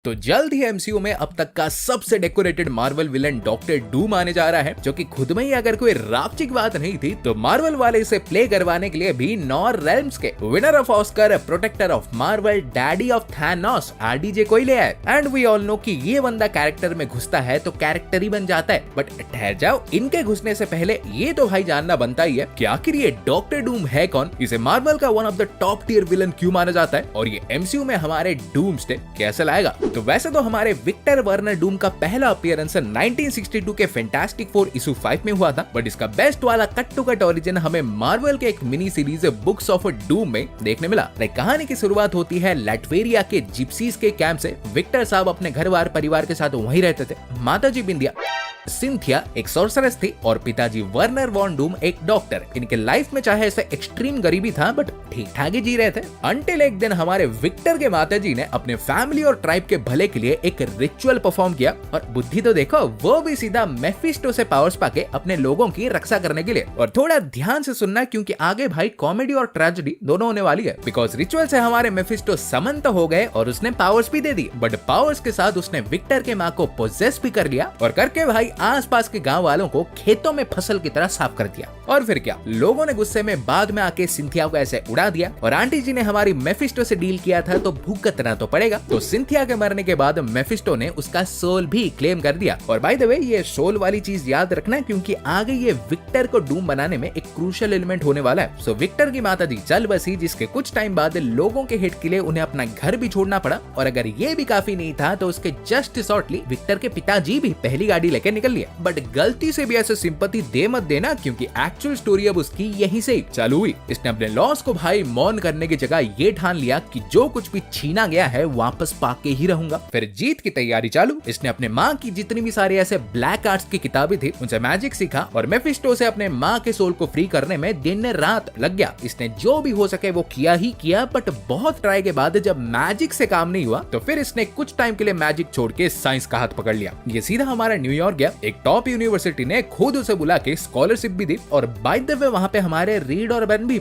तो जल्द ही एमसीयू में अब तक का सबसे decorated Marvel villain doctor Doom आने जा रहा है, जो कि खुद में ही अगर कोई रापचिक बात नहीं थी तो मार्वल वाले इसे प्ले करवाने के लिए भी नॉर रेल्म्स के winner of Oscar, protector of Marvel, daddy of Thanos RDJ को ही ले आए। एंड वी ऑल नो कि ये बंदा कैरेक्टर में घुसता है तो कैरेक्टर ही बन जाता है। बट ठहर जाओ, इनके घुसने से पहले ये तो भाई जानना बनता ही है कि आखिर ये डॉक्टर डूम है कौन, इसे मार्वल का one of the top tier villain क्यों माना जाता है और ये एमसीयू में हमारे डूम्सडे कैसे लाएगा। तो वैसे तो हमारे विक्टर वर्नर डूम का पहला अपीयरेंस 1962 के फैंटास्टिक फोर इशू 5 में हुआ था, बट इसका बेस्ट वाला कट टू कट ओरिजिन हमें मार्वल के एक mini series books of doom में देखने मिला। कहानी की शुरुआत होती है लैटवेरिया के जिप्सीज के कैंप से। विक्टर साहब अपने घर वार परिवार के साथ वहीं रहते थे। माताजी बिंदिया सिंथिया एक सोर्सरेस थी और पिताजी वर्नर वॉन डूम एक डॉक्टर। इनके लाइफ में चाहे ऐसे एक्सट्रीम गरीबी था बट ठीक ठाक ही जी रहे थे, अंटिल एक दिन हमारे विक्टर के माताजी ने अपने फैमिली और ट्राइब के भले के लिए एक रिचुअल परफॉर्म किया। और बुद्धि तो देखो, वो भी सीधा मेफिस्टो से पावर्स पाके अपने लोगों की रक्षा करने के लिए। और थोड़ा ध्यान से सुनना क्योंकि आगे भाई कॉमेडी और ट्रेजेडी दोनों होने वाली है। बिकॉज रिचुअल से हमारे मेफिस्टो समन तो हो गए और उसने पावर्स भी दे दी, बट पावर्स के साथ उसने विक्टर के माँ को पोजेस भी कर लिया और करके भाई आसपास के गांव वालों को खेतों में फसल की तरह साफ कर दिया। और फिर क्या, लोगों ने गुस्से में बाद में आके सिंथिया को ऐसे उड़ा दिया। और आंटी जी ने हमारी मेफिस्टो से डील किया था तो भुगतना तो पड़ेगा। तो सिंथिया के मरने के बाद मेफिस्टो ने उसका सोल भी क्लेम कर दिया। और बाय द वे, ये सोल वाली चीज याद रखना क्योंकि आगे ये विक्टर को डूम बनाने में एक क्रूशियल एलिमेंट होने वाला है। सो विक्टर की माताजी चल बसी, जिसके कुछ टाइम बाद लोगों के हित के लिए उन्हें अपना घर भी छोड़ना पड़ा। और अगर ये भी काफी नहीं था तो उसके जस्ट शॉर्टली विक्टर के पिताजी भी पहली गाड़ी लेकर निकल लिए। बट गलती से भी ऐसे सिंपैथी दे मत देना क्योंकि एक्चुअल स्टोरी अब उसकी यहीं से चालू हुई। इसने अपने लॉस को भाई मौन करने की जगह ये ठान लिया कि जो कुछ भी छीना गया है वापस पाके ही रहूंगा। फिर जीत की तैयारी चालू। इसने अपने माँ की जितनी भी सारी ऐसे ब्लैक आर्ट्स की किताबें थी उनसे मैजिक सीखा और मेफिस्टो से अपने माँ के सोल को फ्री करने में दिन रात लग गया। इसने जो भी हो सके वो किया ही किया, बट बहुत ट्राई के बाद जब मैजिक से काम नहीं हुआ तो फिर इसने कुछ टाइम के लिए मैजिक छोड़ के साइंस का हाथ पकड़ लिया। ये सीधा हमारा न्यूयॉर्क गया। एक टॉप यूनिवर्सिटी ने खुद उसे बुला के स्कॉलरशिप भी दी और बाय द वे वहां पे हमारे रीड और बेन भी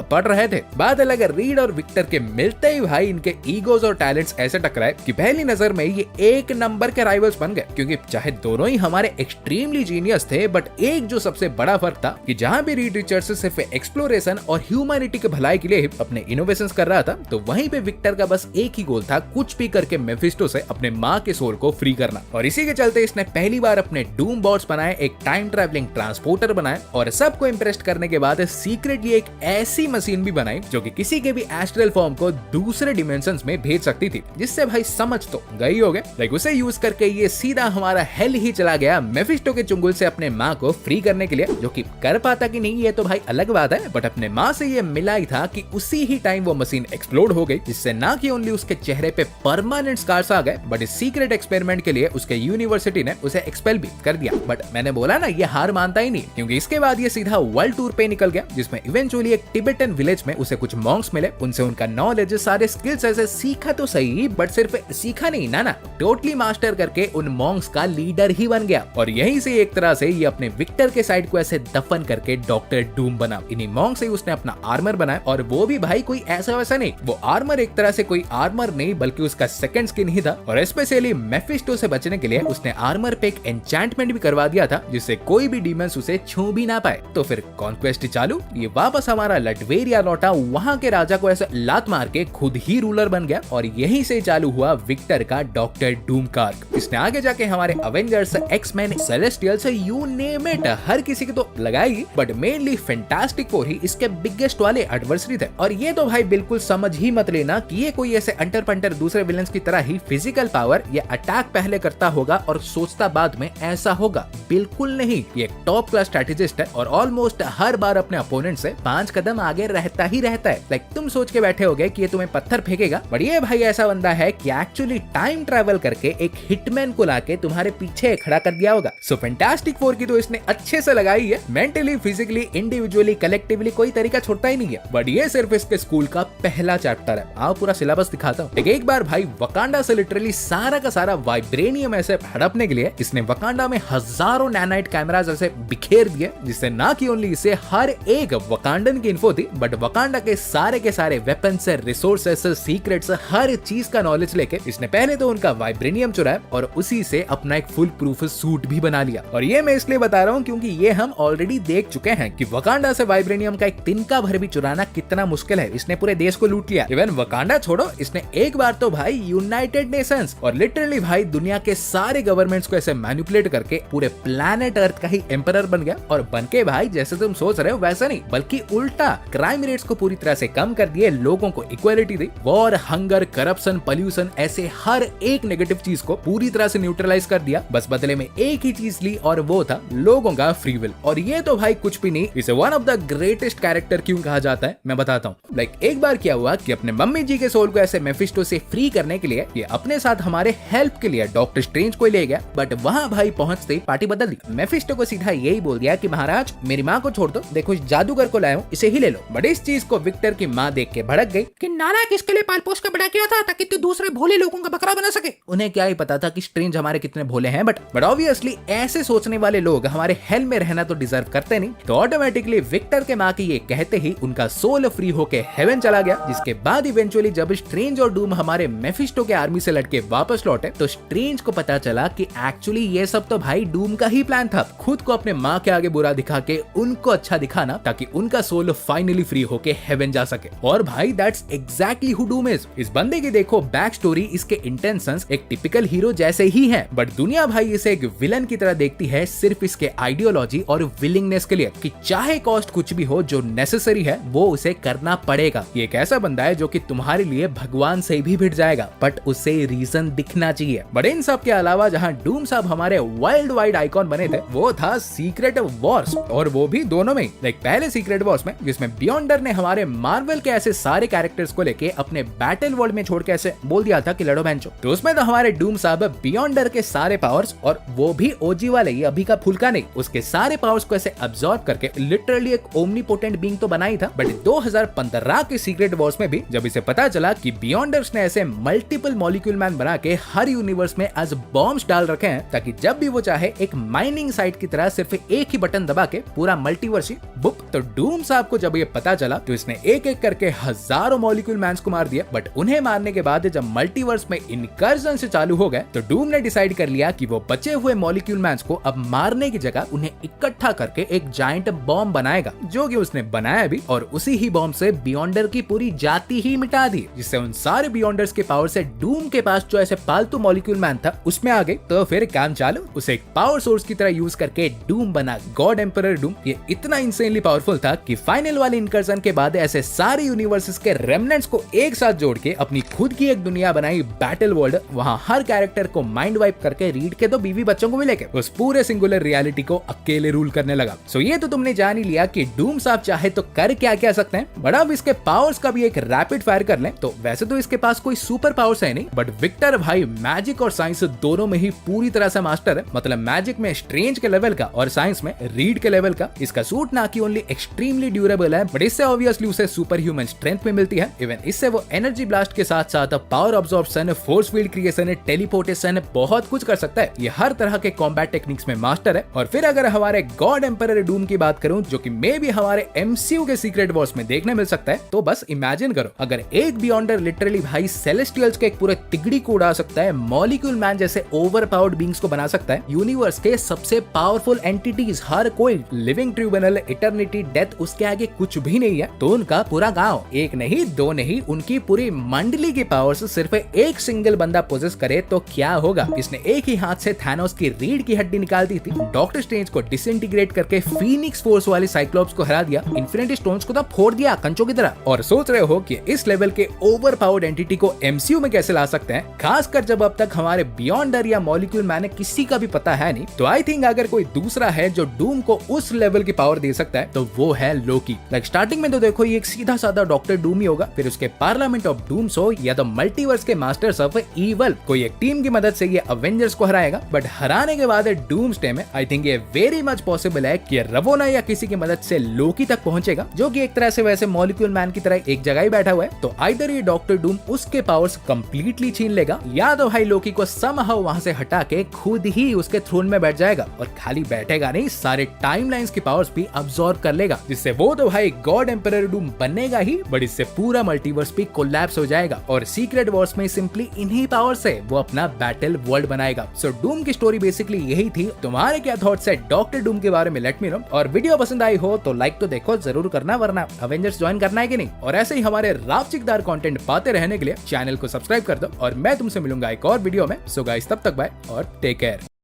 पढ़ रहे थे। बात अलग है, रीड और विक्टर के मिलते ही भाई इनके ईगोज और टैलेंट्स ऐसे टकराए कि पहली नजर में ये एक नंबर के राइवल्स बन गए। क्योंकि चाहे दोनों ही हमारे एक्सट्रीमली जीनियस थे, बट एक जो सबसे बड़ा फर्क था कि जहां भी रीड रिचर्ड्स सिर्फ एक्सप्लोरेशन और ह्यूमैनिटी के भलाई के लिए अपने इनोवेशंस कर रहा था, तो वहीं पे विक्टर का बस एक ही गोल था, कुछ भी करके मेफिस्टो से अपने माँ के सोल को फ्री करना। और इसी के चलते इसने पहली बार अपने डूम बॉट्स बनाए, एक टाइम ट्रैवलिंग ट्रांसपोर्टर बनाए और सबको इंप्रेस करने के बाद सीक्रेटली एक ऐसी मशीन भी बनाई जो कि किसी के भी एस्ट्रल फॉर्म को दूसरे डिमेंशंस में भेज सकती थी, जिससे भाई समझ तो गई होगे। उसे यूज करके ये सीधा हमारा हेल ही चला गया मेफिस्टो के चुंगल से अपने माँ को फ्री करने के लिए। जो कि कर पाता कि नहीं ये तो भाई अलग बात है, बट अपने माँ से ये मिला ही था कि उसी ही टाइम वो मशीन एक्सप्लोड हो गई, जिससे ना कि ओनली उसके चेहरे पे परमानेंट स्कार्स आ गए, बट इस सीक्रेट एक्सपेरिमेंट के लिए उसके यूनिवर्सिटी ने उसे एक्सपेल भी कर दिया। बट मैंने बोला ना, ये हार मानता ही नहीं, क्योंकि इसके बाद ये सीधा वर्ल्ड टूर पे निकल गया, जिसमें इवेंचुअली एक टिबेटन विलेज में उसे कुछ मॉन्क्स मिले। उनसे उनका नॉलेज, सारे स्किल्स ऐसे सीखा तो सही, बट सिर्फ सीखा नहीं ना टोटली मास्टर करके उन मॉन्क्स का लीडर ही बन गया। और यहीं से एक तरह से ये अपने विक्टर के साइड को ऐसे दफन करके डॉक्टर डूम बना। इन्हीं मॉन्क से उसने अपना आर्मर बनाया, और वो भी भाई कोई ऐसा वैसा नहीं, वो आर्मर एक तरह से कोई आर्मर नहीं बल्कि उसका सेकंड स्किन ही था। और स्पेशली मेफिस्टो से बचने के लिए उसने आर्मर पे एक एन्चेंटमेंट भी करवा दिया था, जिससे कोई भी डीमंस उसे छू भी ना पाए। तो फिर कॉन्क्वेस्ट चालू। ये वापस हमारा लटवेरिया लौटा, वहां के राजा को ऐसे लात मार के खुद ही रूलर बन गया। और यहीं से चालू हुआ विक्टर का डॉक्टर डूम का आर्क। इसने आगे जाके हमारे Avengers, X-Men, Celestials, you name it, हर किसी को तो लगाई, बट मेनली फैंटास्टिक फोर ही इसके बिगेस्ट वाले एडवर्सरी थे। और ये तो भाई बिल्कुल समझ ही मत लेना कि ये कोई ऐसे अंटर पंटर दूसरे विलन्स की तरह ही फिजिकल पावर या अटैक पहले करता होगा और सोचता बाद में ऐसा होगा, बिल्कुल नहीं। ये टॉप क्लास स्ट्रेटेजिस्ट है और ऑलमोस्ट हर बार अपने अपोनेंट से 5 कदम आगे रहता ही रहता है। तुम सोच के बैठे होगे कि ये तुम्हें पत्थर फेंकेगा, बट ये भाई ऐसा बंदा है कि एक्चुअली टाइम ट्रैवल करके एक हिटमैन को लाके तुम्हारे पीछे खड़ा कर दिया होगा। सो फैंटास्टिक फोर की तो इसने अच्छे से लगाई है। मेंटली, फिजिकली, इंडिविजुअली, कलेक्टिवली कोई तरीका छोड़ता ही नहीं है। बट ये सिर्फ इसके स्कूल का पहला चैप्टर है। आओ पूरा सिलेबस दिखाता हूँ। एक बार भाई वकांडा से लिटरली सारा का सारा वाइब्रेनियम ऐसे हड़पने के लिए इसने वकांडा में हजारों नैनाइट कैमरास ऐसे बिखेर दिए, जिससे ना कि ओनली इसे हर एक वकांडन की इन्फो थी, बट वकांडा के सारे वेपन्स, रिसोर्सेस, सीक्रेट्स, हर चीज का नॉलेज लेके इसने पहले तो उनका वाइब्रेनियम चुराया और उसी से अपना एक फुल प्रूफ सूट भी बना लिया। और ये मैं इसलिए बता रहा हूँ क्योंकि ये हम ऑलरेडी देख चुके हैं कि वकांडा से वाइब्रेनियम का एक तिनका भर भी चुराना कितना मुश्किल है। इसने पूरे देश को लूट लिया। इवन वकांडा छोड़ो, इसने एक बार तो भाई यूनाइटेड नेशंस और लिटरली भाई दुनिया के सारे गवर्नमेंट्स को ऐसे मैनिपुलेट करके पूरे प्लैनेट अर्थ का ही एम्परर बन गया। और बनके भाई जैसे तुम सोच रहे हो वैसा नहीं, बल्कि उल्टा क्राइम रेट्स को पूरी तरह से कम कर दिए, लोगों को इक्वालिटी दी, वॉर, हंगर, करप्शन, पॉल्यूशन, ऐसे हर एक नेगेटिव चीज को पूरी तरह से न्यूट्रलाइज कर दिया। बस बदले में एक ही चीज ली और वो था लोगों का फ्री विल। और ये तो भाई कुछ भी नहीं, इसे one of the greatest character क्यों कहा जाता है मैं बताता हूँ। लाइक एक बार क्या हुआ कि अपने मम्मी जी के सोल को ऐसे मेफिस्टो से फ्री करने के लिए ये अपने साथ हमारे हेल्प के लिए डॉक्टर स्ट्रेंज को ले गया। बट वहाँ भाई पहुंचते ही पार्टी बदल दी। मेफिस्टो को सीधा यही बोल दिया कि महाराज मेरी माँ को छोड़ दो, देखो इस जादूगर को लाया हूँ, इसे ही ले लो। बट इस चीज को विक्टर की माँ देख के भड़क गई कि नालायक, इसके लिए पाल पोस कर बड़ा किया था ताकि तू दूसरे भोले लोगों का बकरा बना सके। उन्हें क्या ही पता था कि स्ट्रेंज हमारे कितने भोले हैं। बट ऑब्वियसली ऐसे सोचने वाले लोग हमारे हेल में रहना तो डिजर्व करते नहीं। तो ऑटोमेटिकली विक्टर के माँ के ये कहते ही उनका सोल फ्री होके हेवन चला गया। जिसके बाद इवेंचुअली जब स्ट्रेंज और डूम हमारे मेफिस्टो के आर्मी से लड़के वापस लौटे तो स्ट्रेंज को पता चला कि एक्चुअली ये सब तो भाई डूम का ही प्लान था, खुद को अपने माँ के आगे बुरा दिखा के उनको अच्छा दिखाना ताकि उनका सोल फाइनली फ्री होके हेवन जा सके। और भाई that's exactly who doom is. इस बंदे की देखो बैक स्टोरी, इसके इंटेंशंस एक टिपिकल हीरो जैसे ही है, बट दुनिया भाई इसे एक विलन की तरह देखती है सिर्फ इसके आइडियोलॉजी और विलिंगनेस के लिए कि चाहे कॉस्ट कुछ भी हो, जो नेसेसरी है वो उसे करना पड़ेगा। ये एक ऐसा बंदा है जो कि तुम्हारे लिए भगवान से भी भिड़ जाएगा, बट उसे रीजन दिखना चाहिए। बट इन सब के अलावा जहाँ डूम साहब हमारे वर्ल्ड वाइड आइकॉन बने थे वो था सीक्रेट वॉर्स, और वो भी दोनों में। लाइक पहले सीक्रेट वॉर्स में जिसमें बियॉन्डर ने हमारे मार्वल के ऐसे सारे कैरेक्टर्स को लेके अपने बैटल वर्ल्ड में छोड़ के ऐसे बोल दिया था कि लड़ो बेंचो, तो उसमें तो हमारे डूम साहब बियॉन्डर के सारे पावर्स, और वो भी ओजी वाले, ये अभी का फुल्का नहीं, उसके सारे पावर्स को ऐसे अब्सॉर्ब करके लिटरली एक ओमनीपोटेंट बीइंग तो बना ही था। बट 2015 के सीक्रेट वॉर्स में भी जब इसे पता चला कि बियॉन्डर्स ने ऐसे मल्टीपल मॉलिक्यूल मैन बना के हर यूनिवर्स में एज बॉम्ब्स डाल रखे हैं ताकि जब भी वो चाहे एक माइनिंग साइट की तरह सिर्फ एक ही बटन दबा के पूरा मल्टीवर्स ही बुप। तो डूम साहब को जब ये पता चला तो इसने एक एक करके हजारों मॉलिक्यूल मैन्स को मार दिया। बट उन्हें मारने के बाद जब मल्टीवर्स में इनकर्जन से चालू हो गए तो डूम ने डिसाइड कर लिया कि वो बचे हुए मॉलिक्यूल मैन्स को अब मारने की जगह उन्हें इकट्ठा करके एक जायंट बॉम्ब बनाएगा, जो कि उसने बनाया भी, और उसी ही बॉम्ब से बियॉन्डर की पूरी जाति ही मिटा दी, जिससे उन सारे बियॉन्डर्स के पावर से डूम के पास जो ऐसे पालतू मॉलिक्यूल मैन था उसमें आ गई। तो फिर काम चालू, उसे एक पावर सोर्स की तरह यूज करके डूम बना गॉड एम्परर डूम। ये इतना इंसेनली पावरफुल था कि फाइनल वाले इनकर्जन के बाद ऐसे सारे यूनिवर्सेस के रेमनेंट्स को एक साथ जोड़ के अपनी खुद की एक दुनिया बनाई, बैटल वर्ल्ड। वहाँ हर कैरेक्टर को माइंड वाइप करके रीड के तो बीवी बच्चों को भी लेके उस पूरे सिंगुलर रियलिटी को अकेले रूल करने लगा। सो ये तो तुमने जान ही लिया कि डूम साहब चाहे तो कर क्या क्या सकते हैं। बट अब इसके पावर्स का भी एक रैपिड फायर कर लें तो वैसे तो इसके पास कोई सुपर पावर्स है नहीं, बट विक्टर भाई मैजिक और साइंस दोनों में ही पूरी तरह से मास्टर है। मतलब मैजिक में स्ट्रेंज के लेवल का और साइंस में रीड के लेवल का। इसका सूट ना कि ओनली एक्सट्रीमली ड्यूरेबल है, बट इससे ऑब्वियसली उसे सुपर ह्यूमन स्ट्रेंथ में मिलती है। इवन इससे वो एनर्जी ब्लास्ट के साथ साथ power absorption, force field creation, teleportation, बहुत कुछ कर सकता है। ये हर तरह के कॉम्बैट टेक्निक्स में मास्टर है। और फिर अगर हमारे गॉड एम्परर डूम की बात करूं, जो कि मे भी हमारे एमसीयू के सीक्रेट वॉर्स में देखने मिल सकता है, तो बस इमेजिन करो अगर एक बियॉन्डर लिटरली भाई सेलेस्टियल्स के एक पूरे तिगड़ी को उड़ा सकता है, मॉलिक्यूल मैन जैसे ओवरपावर्ड बीइंग्स को बना सकता है, यूनिवर्स के सबसे पावरफुल एंटिटीज हर कोई, लिविंग ट्रिब्यूनल, इटर्निटी, डेथ, उसके आगे कुछ भी नहीं है, तो उनका पूरा गांव, एक नहीं दो नहीं, उनकी पूरी मंडली की पावर्स सिर्फ एक सिंगल बंदा पोजेस करे तो क्या होगा। इसने एक ही हाथ से थानोस की रीढ़ की हड्डी निकाल दी थी, डॉक्टर स्ट्रेंज को डिसइंटीग्रेट करके फीनिक्स फोर्स वाले साइक्लोप्स को हरा दिया, इन्फिनिटी स्टोन्स को तो फोड़ दिया कंचों की तरह। और सोच रहे हो कि इस लेवल के ओवर पावर्ड एंटिटी को एमसीयू में कैसे ला सकते हैं, खासकर जब अब तक हमारे बियॉन्डर या मॉलिक्यूल मैन किसी का भी पता है नहीं। तो आई थिंक अगर कोई दूसरा है जो डूम को उस लेवल की पावर दे सकता है तो वो है लोकी। लाइक स्टार्टिंग में तो देखो ये एक सीधा साधा डॉक्टर डूम ही होगा, फिर उसके पार्लियामेंट ऑफ डूम्स हो या तो मल्टीवर्स के मास्टर्स ऑफ ईवल, कोई एक टीम की मदद से ये अवेंजर्स को हराएगा। बट हराने के बाद डूम्सडे में आई थिंक ये वेरी मच पॉसिबल है कि रवोना या किसी की मदद से लोकी तक पहुंचेगा, जो कि एक तरह से वैसे मॉलिक्यूल मैन की तरह एक जगह ही बैठा हुआ है। तो आइदर ये डॉक्टर डूम उसके पावर्स कंप्लीटली छीन लेगा, या तो भाई लोकी को समहाउ वहां से हटा के खुद ही उसके थ्रोन में बैठ जाएगा, और खाली बैठेगा नहीं, सारे टाइमलाइंस की पावर्स भी अब्सॉर्ब कर लेगा, जिससे वो तो भाई गॉड एम्परर डूम बनेगा ही, बट इससे पूरा मल्टीवर्स भी कोलैप्स हो जाएगा और सीक्रेट वॉर्स में सिंपली इन्हीं पावर से वो अपना बैटल वर्ल्ड बनाएगा। सो डूम की स्टोरी बेसिकली यही थी। तुम्हारे क्या थॉट्स है डॉक्टर डूम के बारे में, लेट मी नो। और वीडियो पसंद आई हो तो लाइक तो देखो जरूर करना, वरना अवेंजर्स ज्वाइन करना है कि नहीं। और ऐसे ही हमारे रावचिकदार कंटेंट पाते रहने के लिए चैनल को सब्सक्राइब कर दो और मैं तुमसे मिलूंगा एक और वीडियो में। सो गाइस तब तक बाय और टेक केयर।